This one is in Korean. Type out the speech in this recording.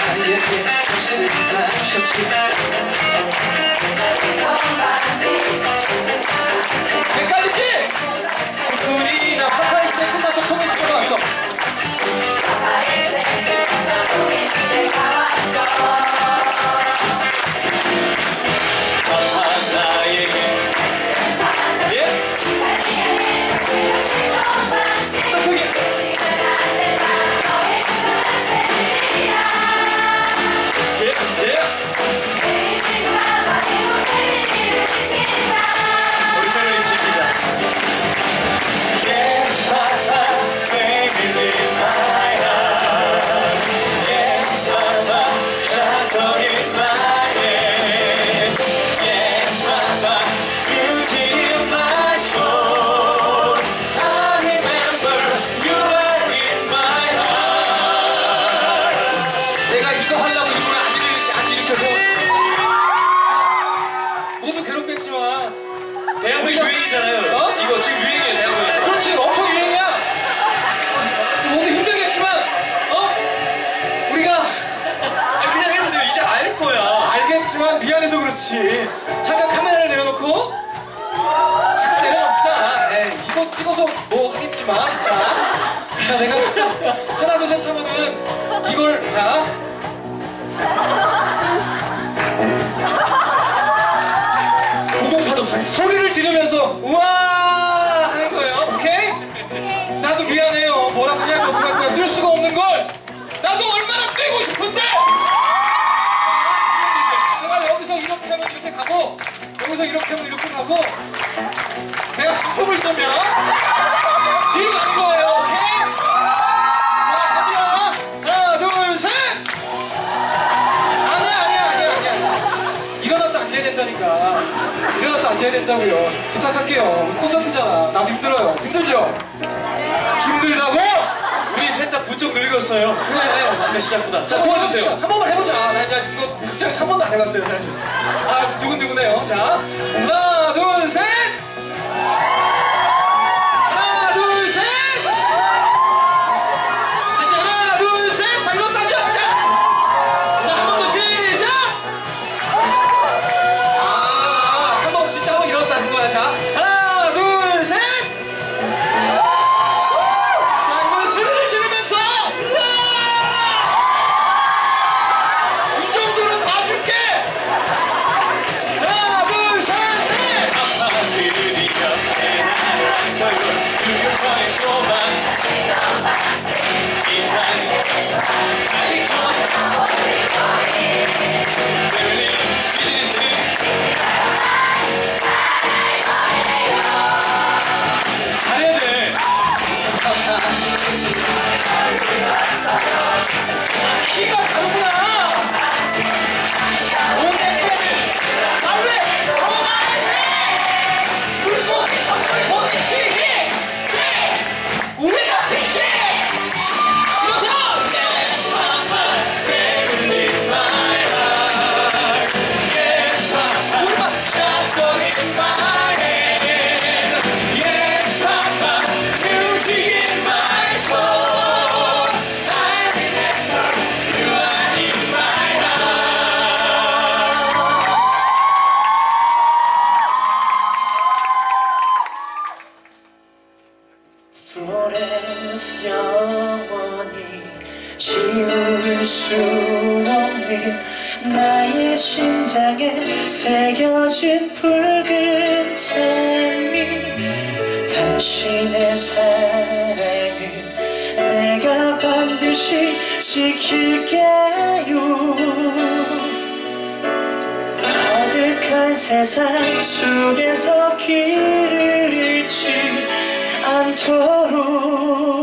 나에게 말씀하셨지. 헷갈리지? 우리 나 파파이 시대 끝나서 소개시켜 왔어. 대학로 유행이잖아요. 어? 이거 지금 유행이에요, 대학로에서. 그렇지, 엄청 유행이야. 모두 힘들겠지만, 우리가 그냥 해주세요. 이제 알 거야. 알겠지만 미안해서 그렇지. 잠깐 카메라를 내려놓고 잠깐 내려놓읍시다. 이거 찍어서 뭐 하겠지만, 자, 내가 하나 둘 셋 하면은 이걸 자. 소리를 지르면서 우와 하는 거예요. 오케이? 나도 미안해요. 뭐라고 그냥 어떡할 거야. 뛸 수가 없는 걸. 나도 얼마나 뛰고 싶은데. 내가 여기서 이렇게 하면 이렇게 가고 여기서 이렇게 하면 이렇게 가고 내가 작품을 쏘면 뒤로 가는 거예요. 오케이? 자 갑니다. 하나 둘 셋. 아니야. 일어났다 앉아야 된다니까. 일어났다 앉아야 된다고요. 부탁할게요. 콘서트잖아. 나도 힘들어요. 힘들죠? 힘들다고? 우리 셋 다 부쩍 늙었어요. 그래. 아까 시작보다. 자, 도와주세요. 한 번만 해보자. 나 이제 이거 극장에서 한 번도 안 해봤어요, 사실. 아, 두근두근해요. 자, 하나, 둘, 셋! 하나, 둘, 셋! 다시 하나, 둘, 셋! 다 일어났다 앉아! 자, 한 번 더 시작! 한 번 진짜 한번 일어났다 앉는 거야. 자, 하나, 둘, 셋! 자, 이번엔 소리를 지르면서! 이 정도는 봐줄게! 하나, 둘, 셋, 넷! 아파들이 곁에 날아서요. 유효과의 소망. 잘해야 돼. 키가 다르구나. 플로렌스 영원히 지울 수 없는 나의 심장에 새겨진 붉은 장미 당신의 사랑은 내가 반드시 지킬게요 아득한 세상 속에서 길을 잃지 않도록